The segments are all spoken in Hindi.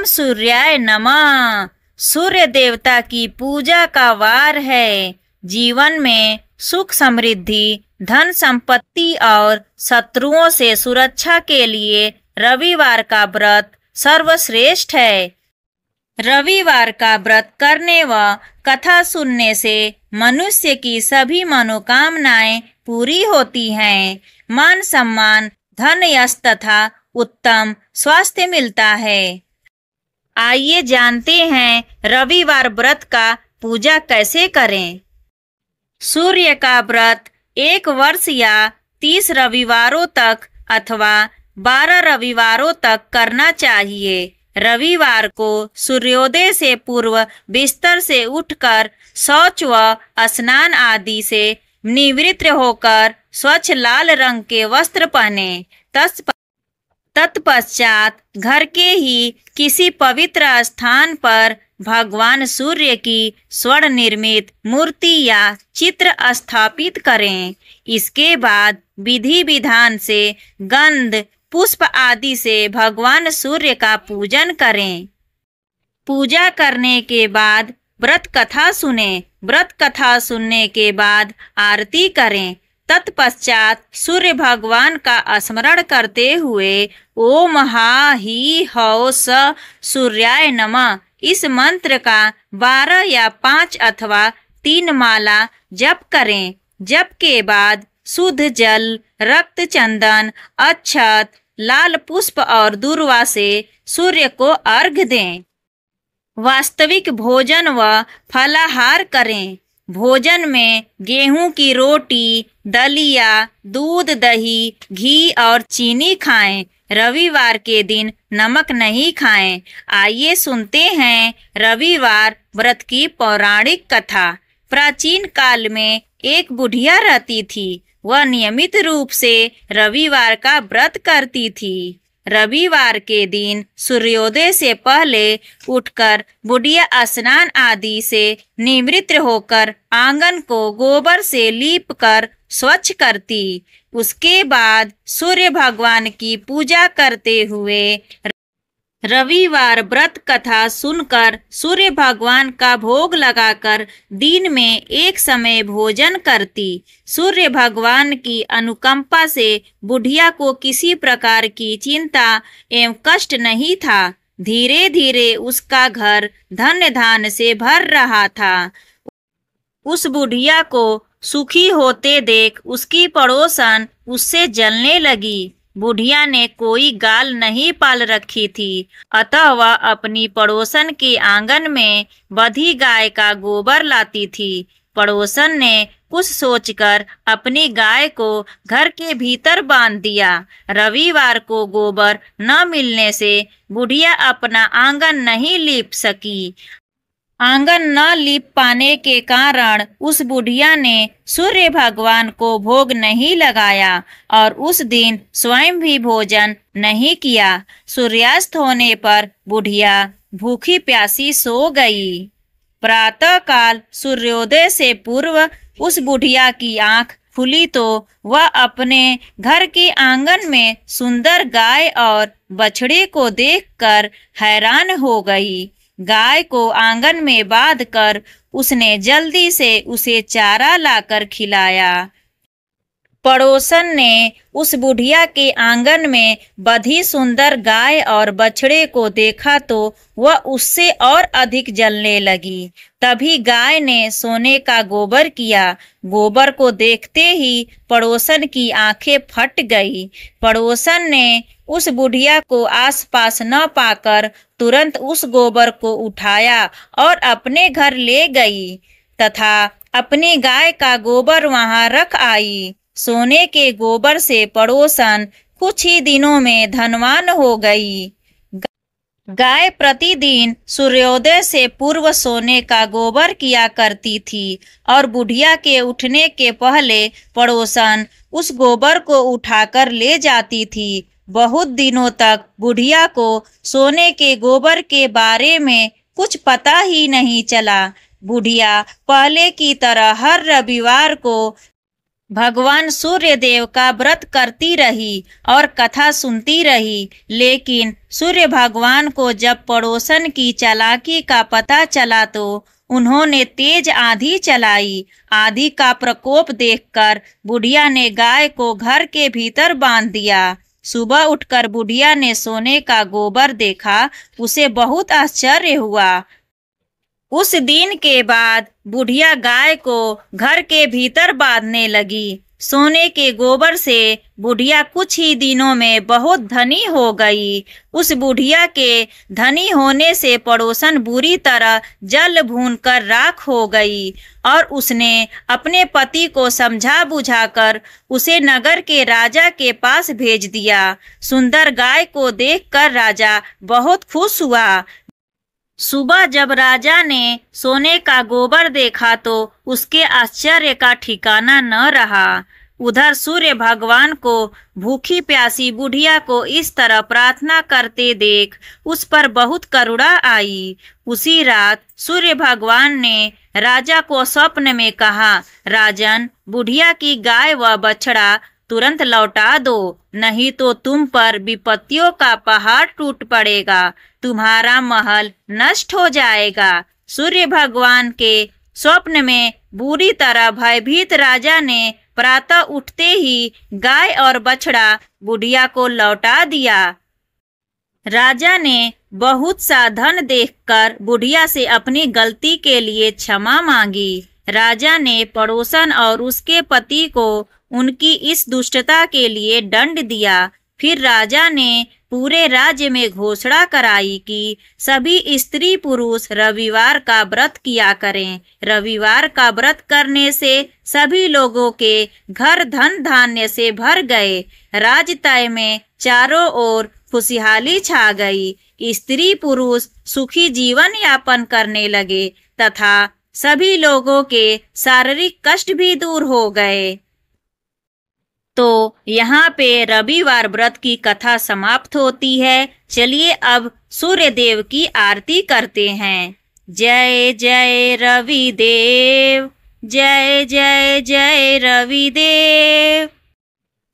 सूर्याय नमः। सूर्य देवता की पूजा का वार है। जीवन में सुख समृद्धि, धन संपत्ति और शत्रुओं से सुरक्षा के लिए रविवार का व्रत सर्वश्रेष्ठ है। रविवार का व्रत करने व कथा सुनने से मनुष्य की सभी मनोकामनाएं पूरी होती हैं। मान सम्मान, धन यश तथा उत्तम स्वास्थ्य मिलता है। आइए जानते हैं रविवार व्रत का पूजा कैसे करें। सूर्य का व्रत 1 वर्ष या 30 रविवारों तक अथवा 12 रविवारों तक करना चाहिए। रविवार को सूर्योदय से पूर्व बिस्तर से उठकर शौच व स्नान आदि से निवृत्त होकर स्वच्छ लाल रंग के वस्त्र पहने। तत्पश्चात घर के ही किसी पवित्र स्थान पर भगवान सूर्य की स्वर्ण निर्मित मूर्ति या चित्र स्थापित करें। इसके बाद विधि विधान से गंध, पुष्प आदि से भगवान सूर्य का पूजन करें। पूजा करने के बाद व्रत कथा सुने। व्रत कथा सुनने के बाद आरती करें। तत्पश्चात सूर्य भगवान का स्मरण करते हुए ओम हा ही हौ स सूर्याय नमः इस मंत्र का 12 या 5 अथवा 3 माला जप करें। जप के बाद शुद्ध जल, रक्त चंदन, अक्षत, लाल पुष्प और दूर्वा से सूर्य को अर्घ्य दें। वास्तविक भोजन व फलाहार करें। भोजन में गेहूं की रोटी, दलिया, दूध, दही, घी और चीनी खाएं। रविवार के दिन नमक नहीं खाएं। आइए सुनते हैं रविवार व्रत की पौराणिक कथा। प्राचीन काल में एक बुढ़िया रहती थी। वह नियमित रूप से रविवार का व्रत करती थी। रविवार के दिन सूर्योदय से पहले उठकर बुढ़िया स्नान आदि से निवृत्त होकर आंगन को गोबर से लीपकर स्वच्छ करती। उसके बाद सूर्य भगवान की पूजा करते हुए रविवार व्रत कथा सुनकर सूर्य भगवान का भोग लगाकर दिन में एक समय भोजन करती। सूर्य भगवान की अनुकंपा से बुढ़िया को किसी प्रकार की चिंता एवं कष्ट नहीं था। धीरे धीरे उसका घर धन धान्य से भर रहा था। उस बुढ़िया को सुखी होते देख उसकी पड़ोसन उससे जलने लगी। बुढ़िया ने कोई गाल नहीं पाल रखी थी, अतः वह अपनी पड़ोसन के आंगन में बंधी गाय का गोबर लाती थी। पड़ोसन ने कुछ सोचकर अपनी गाय को घर के भीतर बांध दिया। रविवार को गोबर न मिलने से बुढ़िया अपना आंगन नहीं लीप सकी। आंगन न लीप पाने के कारण उस बुढ़िया ने सूर्य भगवान को भोग नहीं लगाया और उस दिन स्वयं भी भोजन नहीं किया। सूर्यास्त होने पर बुढ़िया भूखी प्यासी सो गई। प्रातः काल सूर्योदय से पूर्व उस बुढ़िया की आंख खुली तो वह अपने घर के आंगन में सुंदर गाय और बछड़े को देखकर हैरान हो गई। गाय को आंगन में बांधकर उसने जल्दी से उसे चारा लाकर खिलाया। पड़ोसन ने उस बुढ़िया के आंगन में बंधी सुंदर गाय और बछड़े को देखा तो वह उससे और अधिक जलने लगी। तभी गाय ने सोने का गोबर किया। गोबर को देखते ही पड़ोसन की आंखें फट गई। पड़ोसन ने उस बुढ़िया को आसपास न पाकर तुरंत उस गोबर को उठाया और अपने घर ले गई तथा अपनी गाय का गोबर वहां रख आई। सोने के गोबर से पड़ोसन कुछ ही दिनों में धनवान हो गई। गाय प्रतिदिन सूर्योदय से पूर्व सोने का गोबर किया करती थी और बुढ़िया के उठने के पहले पड़ोसन उस गोबर को उठाकर ले जाती थी। बहुत दिनों तक बुढ़िया को सोने के गोबर के बारे में कुछ पता ही नहीं चला। बुढ़िया पहले की तरह हर रविवार को भगवान सूर्य देव का व्रत करती रही और कथा सुनती रही, लेकिन सूर्य भगवान को जब पड़ोसन की चालाकी का पता चला तो उन्होंने तेज आंधी चलाई। आंधी का प्रकोप देखकर बुढ़िया ने गाय को घर के भीतर बांध दिया। सुबह उठकर बुढ़िया ने सोने का गोबर देखा, उसे बहुत आश्चर्य हुआ। उस दिन के बाद बुढ़िया गाय को घर के भीतर बांधने लगी। सोने के गोबर से बुढ़िया कुछ ही दिनों में बहुत धनी हो गई। उस बुढ़िया के धनी होने से पड़ोसन बुरी तरह जल भून कर राख हो गई और उसने अपने पति को समझा बुझाकर उसे नगर के राजा के पास भेज दिया। सुंदर गाय को देखकर राजा बहुत खुश हुआ। सुबह जब राजा ने सोने का गोबर देखा तो उसके आश्चर्य का ठिकाना न रहा। उधर सूर्य भगवान को भूखी प्यासी बुढ़िया को इस तरह प्रार्थना करते देख उस पर बहुत करुणा आई। उसी रात सूर्य भगवान ने राजा को स्वप्न में कहा, राजन, बुढ़िया की गाय व बछड़ा तुरंत लौटा दो, नहीं तो तुम पर विपत्तियों का पहाड़ टूट पड़ेगा, तुम्हारा महल नष्ट हो जाएगा। सूर्य भगवान के स्वप्न में बुरी तरह भयभीत राजा ने प्रातः उठते ही गाय और बछड़ा बुढ़िया को लौटा दिया। राजा ने बहुत सा धन देखकर बुढ़िया से अपनी गलती के लिए क्षमा मांगी। राजा ने पड़ोसन और उसके पति को उनकी इस दुष्टता के लिए दंड दिया। फिर राजा ने पूरे राज्य में घोषणा कराई कि सभी स्त्री पुरुष रविवार का व्रत किया करें। रविवार का व्रत करने से सभी लोगों के घर धन धान्य से भर गए। राजतय में चारों ओर खुशहाली छा गई। स्त्री पुरुष सुखी जीवन यापन करने लगे तथा सभी लोगों के शारीरिक कष्ट भी दूर हो गए। तो यहाँ पे रविवार व्रत की कथा समाप्त होती है। चलिए अब सूर्य देव की आरती करते हैं। जय जय रवि देव, जय जय जय रवि देव।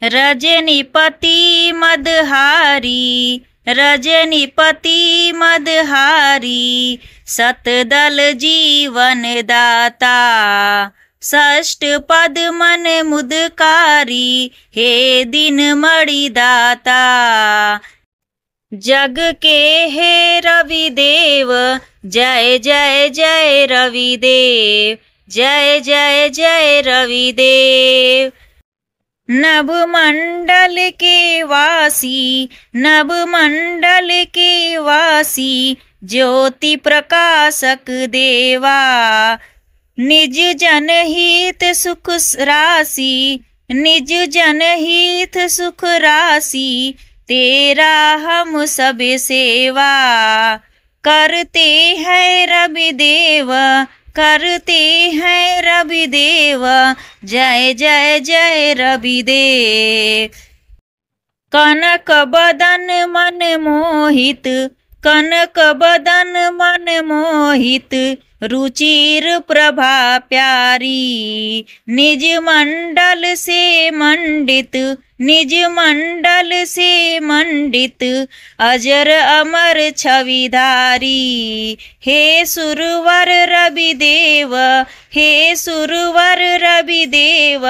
रजनीपति मदहारी, रजनीपति मदहारी, सतदल जीवन दाता, षष्ठ पद मन मुदकारी, हे दिन मणि दाता। जग के हे रवि देव, जय जय जय रवि देव, जय जय जय रवि देव। नभ मंडल के वासी, नभ मंडल के वासी, ज्योति प्रकाशक देवा, निज जनहित सुख राशि, निज जनहित सुख राशि, तेरा हम सब सेवा। करते हैं रवि देव, करते हैं रवि देव, जय जय जय रवि देव। कनक बदन मन मोहित, कनक बदन मन मोहित, रुचिर प्रभा प्यारी, निज मंडल से मंडित, निज मंडल से मंडित, अजर अमर छविधारी। हे सुरवर रवि देव, हे सुरवर रवि देव,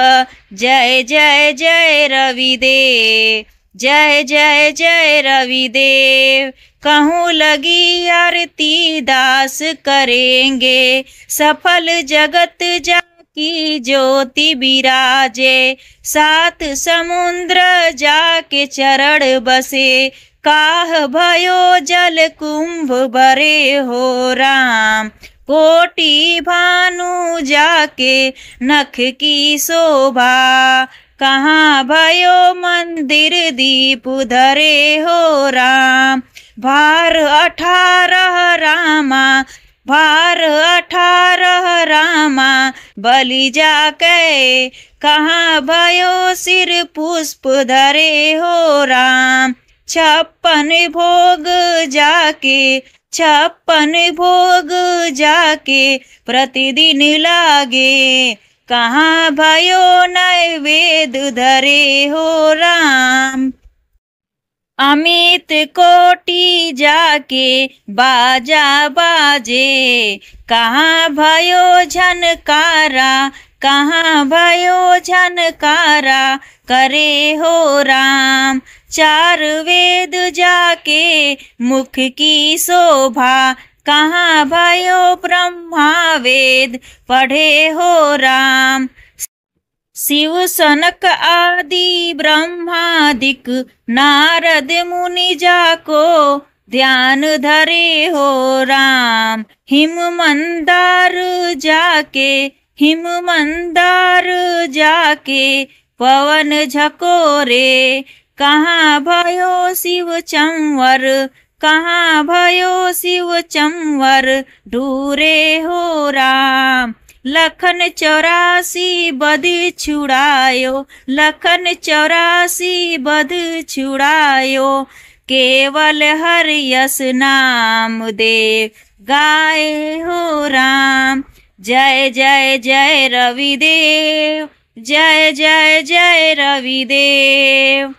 जय जय जय रवि देव, जय जय जय रवि देव। कहूँ लगी आरती दास करेंगे, सफल जगत जाकी ज्योति विराजे। सात समुद्र जाके चरण बसे, काह भयो जल कुंभ भरे हो राम। कोटि भानु जाके नख की शोभा, कहाँ भयो मंदिर दीप धरे हो राम। भार 18 रामा, भार 18 रामा, बलि जाके कहाँ भयो सिर पुष्प धरे हो राम। 56 भोग जाके, 56 भोग जाके प्रतिदिन लागे, कहाँ भयो नैवेद्य धरे हो राम। अमित कोटि जाके बाजा बाजे, कहाँ भयो झनकारा, कहाँ भयो झनकारा करे हो राम। चार वेद जाके मुख की शोभा, कहाँ भयो ब्रह्मा वेद पढ़े हो राम। शिव सनक आदि ब्रह्मादिक नारद मुनि जाको ध्यान धरे हो राम। हिम मंदार जाके पवन झकोरे, कहाँ भयो शिव चंवर, कहाँ भयो शिव चंवर ढूरे हो राम। लखन 84 बध छुड़ायो, लखन 84 बध छुड़ायो, केवल हर यस नाम दे गाए हो राम। जय जय जय रविदेव, जय जय जय रविदेव।